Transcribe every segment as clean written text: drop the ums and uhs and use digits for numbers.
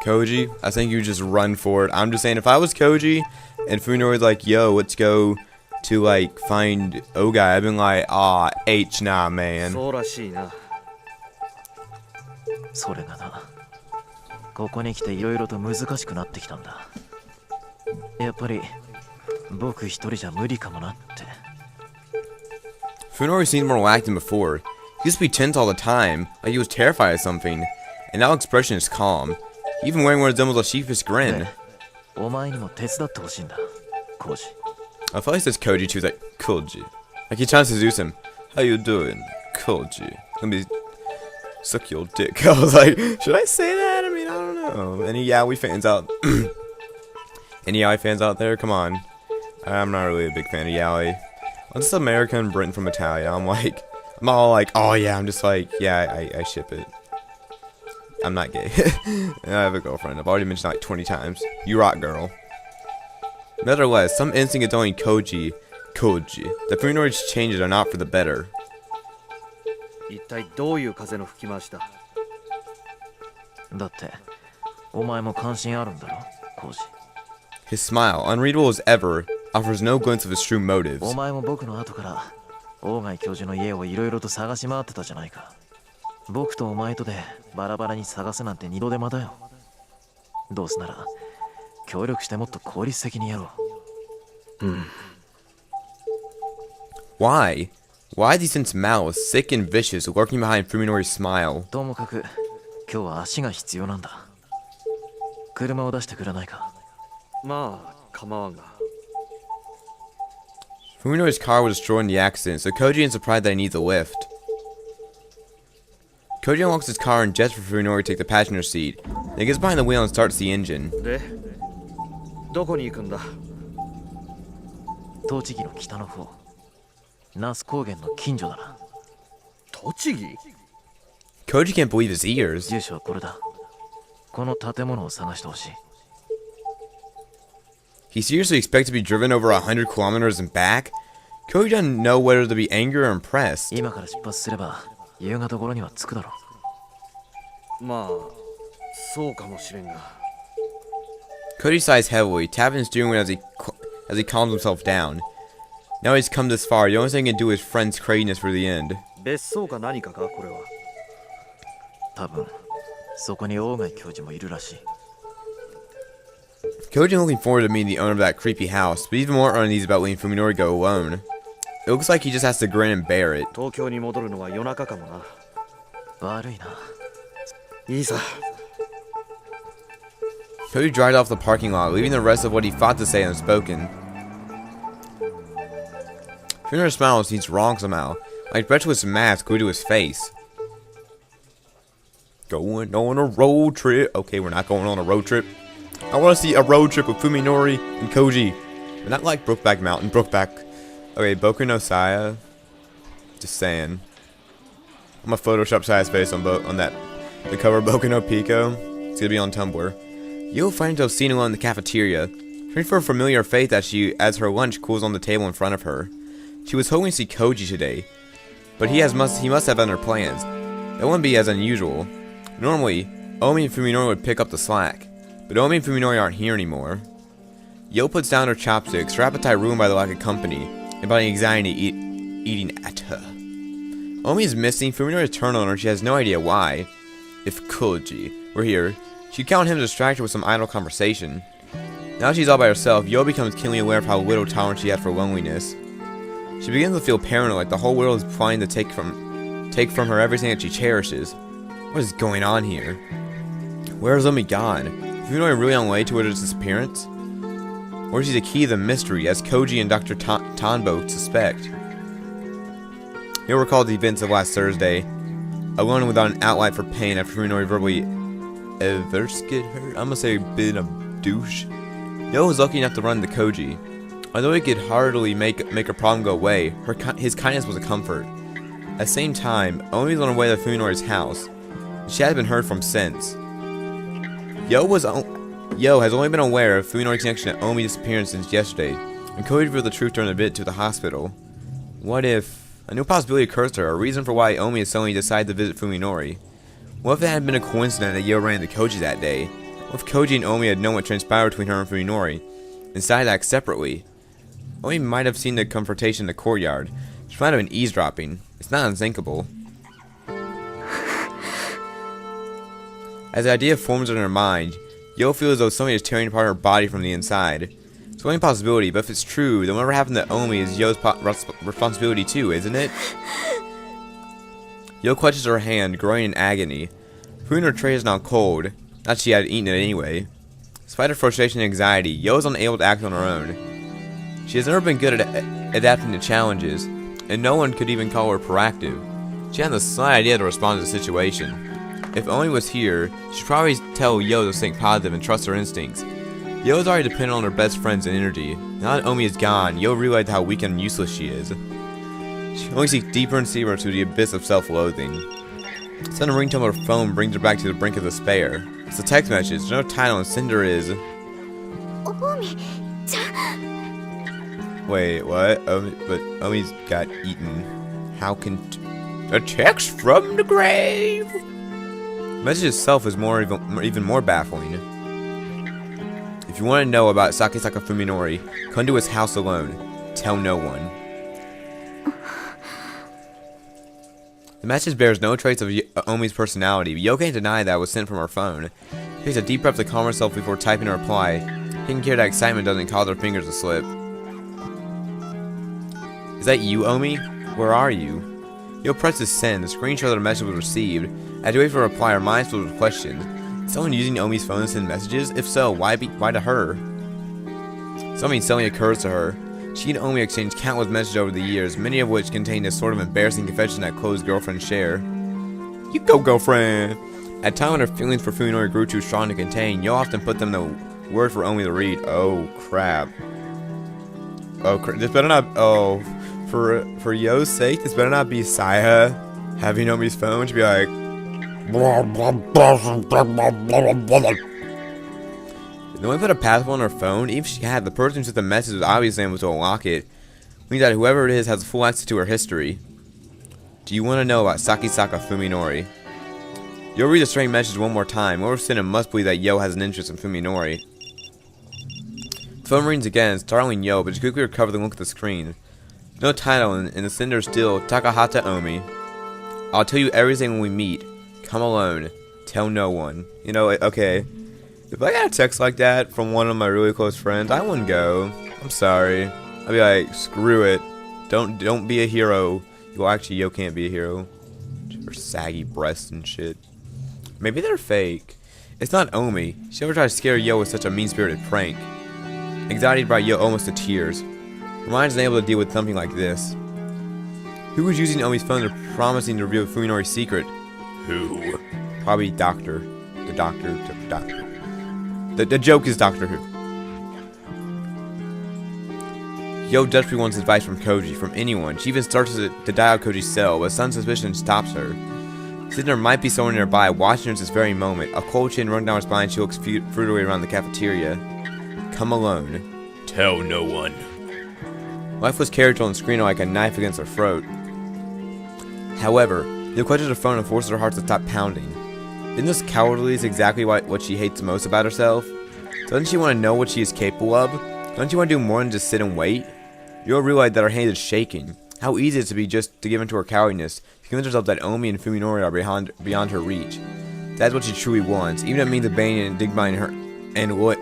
Koji, I think you just run for it. I'm just saying, if I was Koji and Fuminori's like, yo, let's go to like find Ogai, I've been like, H nah, man. そうらしいな。それがな、ここに来ていろいろと難しくなってきたんだ。やっぱり僕一人じゃ無理かもなって。Fuminori seemed more relaxed than before. He used to be tense all the time, like he was terrified of something, and now expression is calm. He even wearing what resembles a sheepish grin. お前にも手伝ってほしいんだ、コウジ。I feel like he says Koji too, he's like, Koji. Like he tries to seduce him. How you doing, Koji? Let me suck your dick. I was like, should I say that? I mean, I don't know. Any Yaoi fans out? Any Yaoi fans out there? Come on. I'm not really a big fan of Yaoi. I'm just American Britain from Italia. I'm all like, oh yeah, I'm just like, yeah, I ship it. I'm not gay. I have a girlfriend. I've already mentioned like 20 times. You rock, girl. Nevertheless, some instinct is only Koji. The Fuminori's changes are not for the better. 一体どういう風の吹き回しだ。だって、お前も関心あるんだろ、コウジ。His smile, unreadable as ever, offers no glimpse of his true motives. お前も僕の後から、大貝教授の家をいろいろと探し回ってたじゃないか。僕とお前とでバラバラに探すなんて二度手間だよ。どうせなら、協力してもっと効率的にやろう。うん。Why? Why these sense malice, sick and vicious, lurking behind Fuminori's smile? ともかく、今日は足が必要なんだ。車を出してくれないか。まあ、構わんが。Fuminori's car was destroyed in the accident, so Koji is surprised that he needs a lift. Koji unlocks his car and gestures for Fuminori to take the passenger seat. Then he gets behind the wheel and starts the engine. で、どこに行くんだ？栃木の北の方。那須高原の近所だな。栃木？ Koji can't believe his ears. 住所はこれだ。この建物を探してほしい。He seriously expects to be driven over 100 kilometers and back? Koji doesn't know whether to be angry or impressed. 今から出発すれば夕方頃には着くだろう。まあ、そうかもしれんが。Koji sighs heavily, tapping his steering wheel as he calms himself down. Now he's come this far, the only thing he can do is friend's craziness for the end. 別荘か何かか、これは。多分、そこに大貝教授もいるらしい。Koji is looking forward to meeting the owner of that creepy house, but even more uneasy about letting Fuminori go alone. It looks like he just has to grin and bear it. 東京に戻るのは夜中かもな。悪いな。いいさ。Koji drives off the parking lot, leaving the rest of what he thought to say unspoken. Fuminori's smile seems wrong somehow, like breathless mask glued to his face. Going on a road trip. Okay, we're not going on a road trip. I want to see a road trip with Fuminori and Koji. But not like Brokeback Mountain. Okay, Boku no Saya. Just saying. I'm gonna Photoshop Saya's face on the cover of Boku no Pico. It's gonna be on Tumblr. You'll find himself seen alone in the cafeteria, turning for a familiar face as her lunch cools on the table in front of her. She was hoping to see Koji today, but he must have other plans. That wouldn't be as unusual. Normally, Omi and Fuminori would pick up the slack, but Omi and Fuminori aren't here anymore. Yo puts down her chopsticks, her appetite ruined by the lack of company, and by the anxiety eating at her. Omi is missing, Fuminori turned on her, and she has no idea why. If Koji were here, she'd count him distracted with some idle conversation. Now she's all by herself, Yo becomes keenly aware of how little tolerance she has for loneliness. She begins to feel paranoid, like the whole world is planning to take from her everything that she cherishes. What is going on here? Where is Omi gone? Is Fuminori really on the way to her disappearance? Or is she the key to the mystery, as Koji and Dr. Tanbo suspect? You'll recall the events of last Thursday. Alone and without an outlet for pain after Fuminori verbally eversted her. I'm gonna say been a douche. Yo was lucky enough to run to Koji. Although he could hardly make her problem go away, his kindness was a comfort. At the same time, Omi was on her way to Fuminori's house. She hadn't been heard from since. Yo has only been aware of Fuminori's connection to Omi's disappearance since yesterday, and Koji revealed the truth during a visit to the hospital. What if a new possibility occurs to her, a reason for why Omi has suddenly decided to visit Fuminori? What if it had been a coincidence that Yo ran into Koji that day? What if Koji and Omi had known what transpired between her and Fuminori, and decided to act separately? Omi might have seen the confrontation in the courtyard. She might have been eavesdropping. It's not unthinkable. As the idea forms in her mind, Yo feels as though somebody is tearing apart her body from the inside. It's only a possibility, but if it's true, then whatever happened to Omi is Yo's responsibility too, isn't it? Yo clutches her hand, growing in agony. Food in her tray is now cold. Not she had eaten it anyway. Despite her frustration and anxiety, Yo is unable to act on her own. She has never been good at adapting to challenges, and no one could even call her proactive. She hadn't the slight idea to respond to the situation. If Omi was here, she'd probably tell Yo to think positive and trust her instincts. Yo is already dependent on her best friends and energy. Now that Omi is gone, Yo realized how weak and useless she is. She only sinks deeper and deeper into the abyss of self-loathing. The sudden ringtone of her phone brings her back to the brink of despair. It's a text message, there's no title, and sender is... Wait, what? But Omi's got eaten. How can... A text from the grave! The message itself is even more baffling. If you want to know about Sakisaka Fuminori, come to his house alone. Tell no one. The message bears no trace of Omi's personality, but Yo can't deny that it was sent from her phone. She takes a deep breath to calm herself before typing a reply, taking care that excitement doesn't cause her fingers to slip. Is that you, Omi? Where are you? Yo presses send. The screenshot of the message was received. As you wait for a reply, her mind filled with questions. Is someone using Omi's phone to send messages? If so, why to her? Something suddenly occurs to her. She and Omi exchanged countless messages over the years, many of which contained a sort of embarrassing confession that close girlfriends share. You go, girlfriend! At a time when her feelings for Fuminori grew too strong to contain, Yo often put them in the word for Omi to read. Oh, crap. Oh, this better not... Oh, for Yo's sake, this better not be Saya having Omi's phone. She'd be like... The way put a password on her phone, even if she had, the person who sent the message was obviously able to unlock it. Means that whoever it is has full access to her history. Do you want to know about Sakisaka Fuminori? Yo read the strange message one more time. Whoever sent it must believe that Yo has an interest in Fuminori. The phone rings again, startling Yo, but she quickly recovered and looked at the screen. No title, and the sender is still Takahata Omi. I'll tell you everything when we meet. Come alone. Tell no one. You know, okay. If I got a text like that from one of my really close friends, I wouldn't go. I'm sorry. I'd be like, screw it. Don't be a hero. Well, actually, Yo can't be a hero. Her saggy breasts and shit. Maybe they're fake. It's not Omi. She never tried to scare Yo with such a mean-spirited prank. Anxiety brought Yo almost to tears. Her mind isn't able to deal with something like this. Who was using Omi's phone and promising to reveal Fuminori's secret? Who? Probably Doctor. The Doctor. The joke is Doctor Who. Yo desperately wants advice from Koji, from anyone. She even starts to dial Koji's cell, but sudden suspicion stops her. Since there might be someone nearby watching her at this very moment, a cold chin running down her spine, she looks futilely around the cafeteria. Come alone. Tell no one. Lifeless character on the screen like a knife against her throat. However, Yo clutches her phone and forces her heart to stop pounding. Isn't this cowardly is exactly what she hates most about herself? Doesn't she want to know what she is capable of? Don't you want to do more than just sit and wait? You'll realize that her hand is shaking. How easy it is to be just to give in to her cowardness, to convince herself that Omi and Fuminori are beyond her reach. That's what she truly wants, even if it means abandoning and dignifying her and what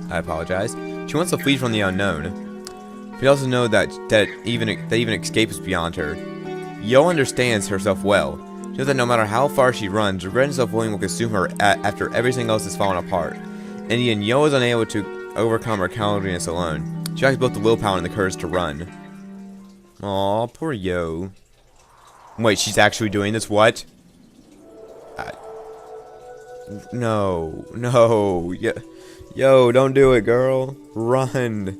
I apologize. She wants to flee from the unknown. She also knows that even escape is beyond her. Yo understands herself well. She knows that no matter how far she runs, regret and self-willing will consume her after everything else has fallen apart. And yet Yo is unable to overcome her cowardliness alone. She lacks both the willpower and the courage to run. Aw, poor Yo. Wait, she's actually doing this? What? No. Yo, don't do it, girl. Run.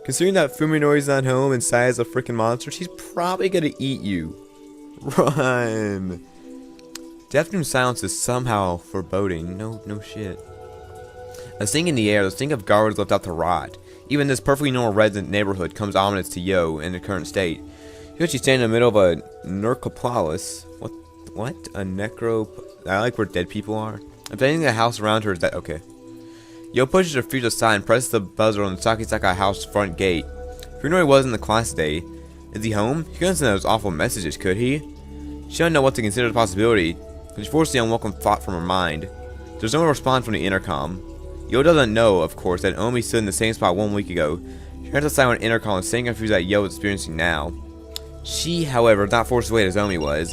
Considering that Fuminori's not home and Saya's a freaking monster, she's probably gonna eat you. Run. The afternoon silence is somehow foreboding. No shit. A sting in the air, the stink of garbage left out to rot. Even this perfectly normal resident neighborhood comes ominous to Yo in the current state. Here she's standing in the middle of a necropolis. What? A necro... I like where dead people are. If anything, the house around her is dead. Okay. Yo pushes her feet aside and presses the buzzer on the Sakisaka house front gate. Funori was in the class today. Is he home? He couldn't send those awful messages, could he? She didn't know what to consider the possibility, but she forced the unwelcome thought from her mind. There's no response from the intercom. Yo doesn't know, of course, that Omi stood in the same spot 1 week ago. She heard the silent intercom and saying confused that Yo was experiencing now. She, however, was not forced away as Omi was.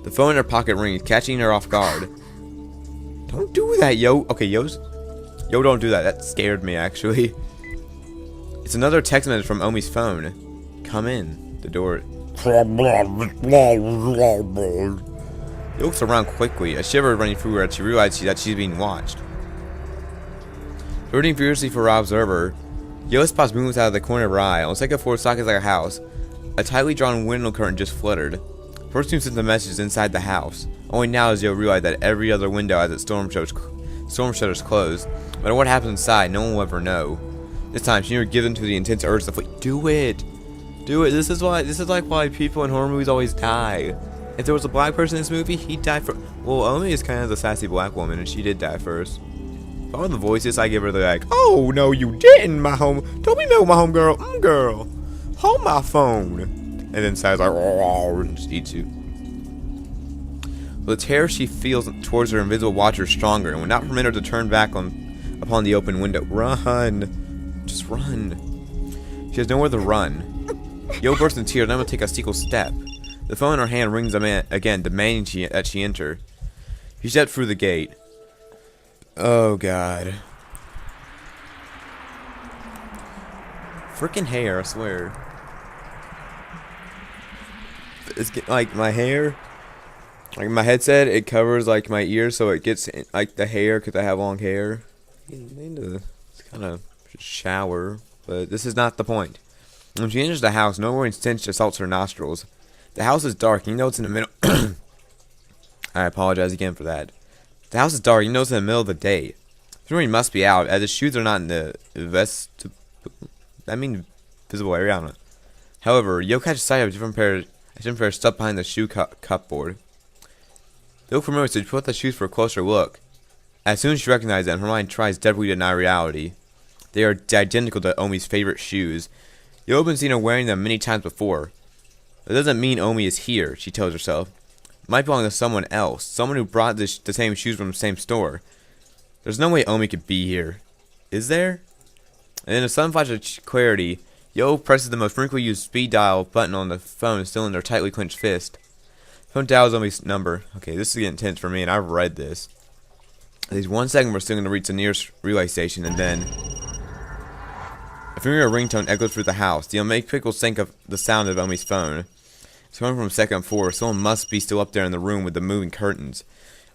The phone in her pocket rings, catching her off guard. Don't do that, Yo. Okay, Yo, don't do that. That scared me, actually. It's another text message from Omi's phone. Come in. The door. He looks around quickly, a shiver running through her as she realizes that she's being watched. Rooting furiously for her observer, Yo spots movements out of the corner of her eye. On the second floor of Sakisaka house, a tightly drawn window curtain just fluttered. First who sent the message inside the house. Only now does Yo realize that every other window has its storm shutters closed. No matter what happens inside, no one will ever know. This time, she never gives in to the intense urge to flee. Do it! Do it! This is like why people in horror movies always die. If there was a black person in this movie, he'd die first. Well, Omi is kind of the sassy black woman, and she did die first. All the voices I give her, they're like, "Oh no, you didn't, my home. Don't be mad with my home girl. Girl, hold my phone." And then Sai's like, "Oh," and just eats you. But the terror she feels towards her invisible watcher is stronger, and would not permit her to turn back upon the open window. Run, just run. She has nowhere to run. Yo bursts in tears, unable to take a single step. The phone in her hand rings again, demanding that she enter. She stepped through the gate. Oh god. Freaking hair, I swear. It's like my hair, like my headset, it covers like my ears, so it gets like the hair because I have long hair. I need to kind of shower, but this is not the point. When she enters the house, no worrying stench assaults her nostrils. The house is dark. You know it's in the middle. I apologize again for that. The house is dark. You know it's in the middle of the day. Funori must be out, as his shoes are not in the visible area. I don't know. However, Yo catches sight of a different pair of stuff behind the shoe cupboard. They look familiar, so she puts the shoes for a closer look. As soon as she recognizes them, her mind tries desperately to deny reality. They are identical to Omi's favorite shoes. Yo has been seen her wearing them many times before. That doesn't mean Omi is here, she tells herself. It might belong to someone else, someone who brought the same shoes from the same store. There's no way Omi could be here. Is there? And in a sudden flash of clarity, Yo presses the most frequently used speed dial button on the phone still in her tightly clenched fist. The phone dials Omi's number. Okay, this is getting intense for me, and I've read this. At least 1 second we're still going to reach the nearest relay station, and then a familiar ringtone echoes through the house. The unmistakable sync of the sound of Omi's phone. It's coming from the second floor. Someone must be still up there in the room with the moving curtains.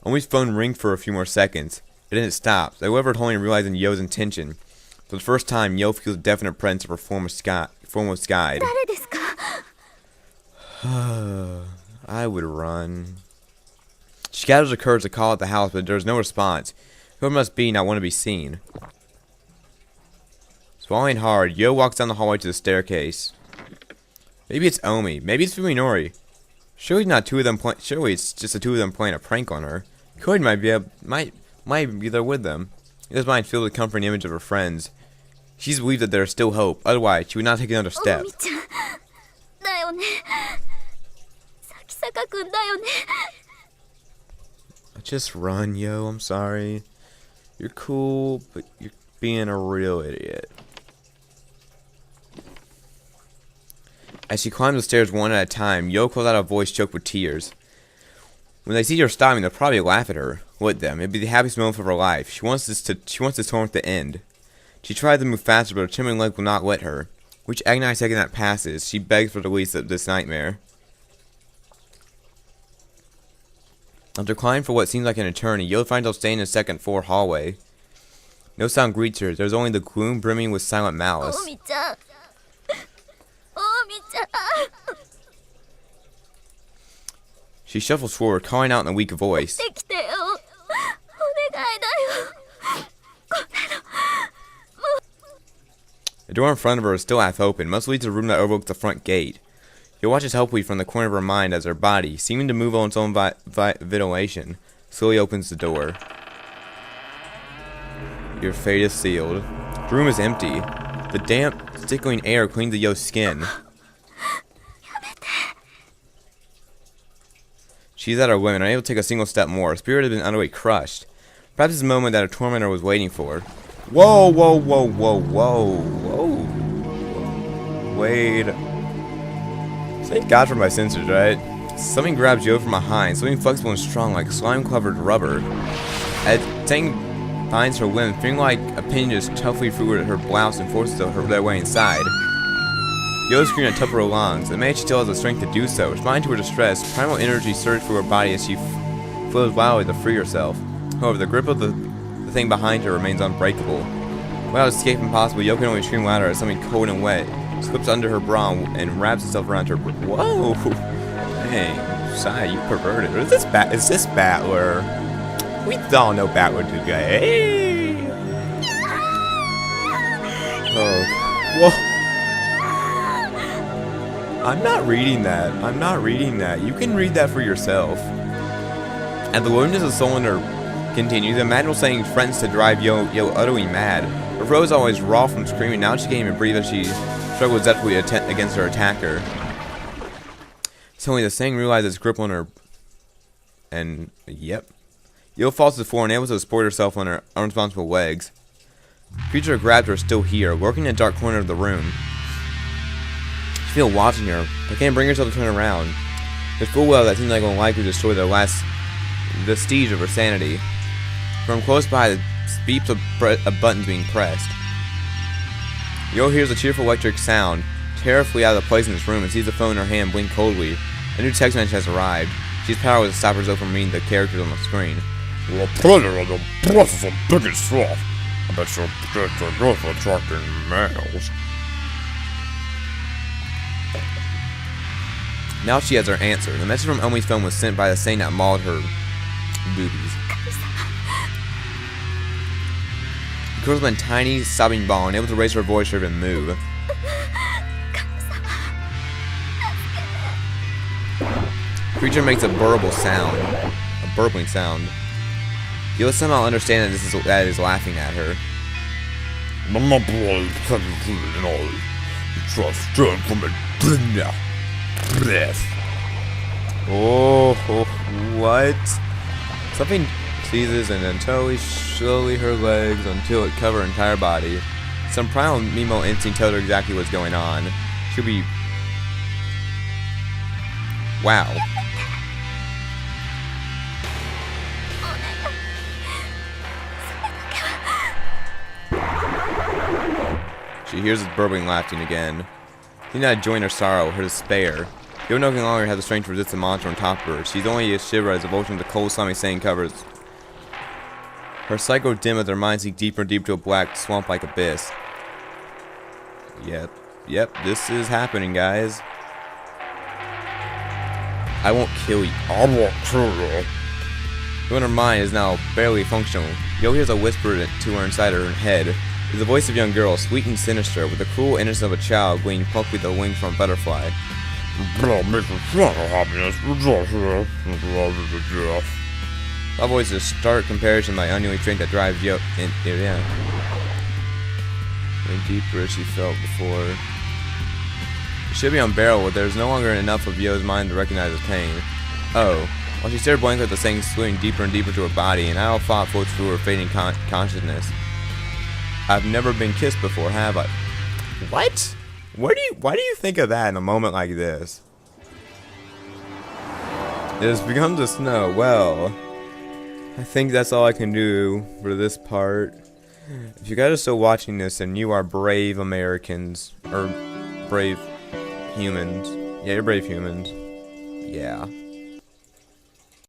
Omi's phone rings for a few more seconds. It didn't stop. Whoever totally realizing Yo's intention. For the first time, Yo feels a definite presence of her foremost guide. I would run. She gathers her courage to call out the house, but there's no response. Whoever must be not want to be seen. Swallowing hard, Yo walks down the hallway to the staircase. Maybe it's Omi. Maybe it's Fuminori. Surely it's just the two of them playing a prank on her. Cody might be there with them. His mind filled with the comforting image of her friends. She believes that there is still hope. Otherwise, she would not take another step. Just run, Yo. I'm sorry. You're cool, but you're being a real idiot. As she climbs the stairs one at a time, Yo calls out a voice choked with tears. When they see her stopping, they'll probably laugh at her. With them, it'd be the happiest moment of her life. She wants this torment to end. She tries to move faster, but her trembling leg will not let her. Each agonized second that passes, she begs for the release of this nightmare. After climbing for what seems like an eternity, Yo finds herself staying in the second floor hallway. No sound greets her. There's only the gloom brimming with silent malice. She shuffles forward, calling out in a weak voice. The door in front of her is still half open, must lead to the room that overlooks the front gate. Yo watches helpfully from the corner of her mind as her body, seeming to move on its own ventilation, slowly opens the door. Your fate is sealed. The room is empty. The damp, tickling air cleans the Yo's skin. She's at her limit, unable to take a single step more. Her spirit has been utterly crushed. Perhaps it's the moment that her tormentor was waiting for. Whoa, whoa, whoa, whoa, whoa, whoa. Wait. Thank God for my sensors, right? Something grabs Yo from behind, something flexible and strong like slime-covered rubber. As Tang finds her limb, feeling like a pin just toughly through her blouse and forces her their way inside. Yo screamed at the top of her lungs, and man she still has the strength to do so. Responding to her distress, primal energy surged through her body as she flows wildly to free herself. However, the grip of the thing behind her remains unbreakable. Without escape impossible, Yo can only scream louder as something cold and wet slips under her bra and wraps itself around her. Whoa! Dang, Sai, you perverted. Or is this Battler? We all know Battler do gay. Oh. Whoa. I'm not reading that. I'm not reading that. You can read that for yourself. And the loneliness of Solinder continues. The madness saying friends to drive Yo utterly mad. Her throat is always raw from screaming. Now she can't even breathe as she struggles desperately against her attacker. Suddenly the Sang realizes its grip on her. And, yep. Yo falls to the floor, unable to support herself on her unresponsible legs. The creature grabbed her still here, lurking in the dark corner of the room. She feels watching her, but can't bring herself to turn around. It's full well that seems like it will likely destroy the last vestige of her sanity. From close by, the beeps of buttons being pressed. Yo hears a cheerful electric sound, terrified out of place in this room, and sees the phone in her hand blink coldly. A new text message has arrived. She's powerless to stop herself from reading the characters on the screen. The predator of the process of biggest sloth. I bet you'll get your good for attracting males. Now she has her answer. The message from Omi's phone was sent by the Saint that mauled her boobies. The girl's been tiny, sobbing ball, unable to raise her voice or even move. The creature makes a burble sound. A burping sound. You'll somehow understand that that is laughing at her. Oh, what? Something seizes and then slowly her legs until it covers her entire body. Some primal Mimo instinct tells her exactly what's going on. She'll be... Wow. She hears his burbling laughing again. He did not join her sorrow, her despair. Yo no longer has the strength to resist the monster on top of her. She's only a shiver as the vulture of the cold, slimy sand covers. Her sight grows dim as her mind sinks deeper and deeper to a black, swamp-like abyss. Yep, this is happening, guys. I won't kill you. I won't kill you. Though her mind is now barely functional, Yo hears a whisper to her inside her head. It's the voice of a young girl, sweet and sinister, with the cruel innocence of a child gleaming pluckily the wings from a butterfly. That voice is a stark comparison by unknowing strength that drives Yo in yeah. Went deeper as she felt before. It should be unbearable, but there's no longer enough of Yo's mind to recognize his pain. Oh. While she stared blankly at the thing swimming deeper and deeper to her body, an idle thought floats through her fading consciousness. I've never been kissed before, have I? What? Why do you think of that in a moment like this? It has begun to snow. Well, I think that's all I can do for this part. If you guys are still watching this and you are brave Americans, or brave humans, yeah, you're brave humans, yeah.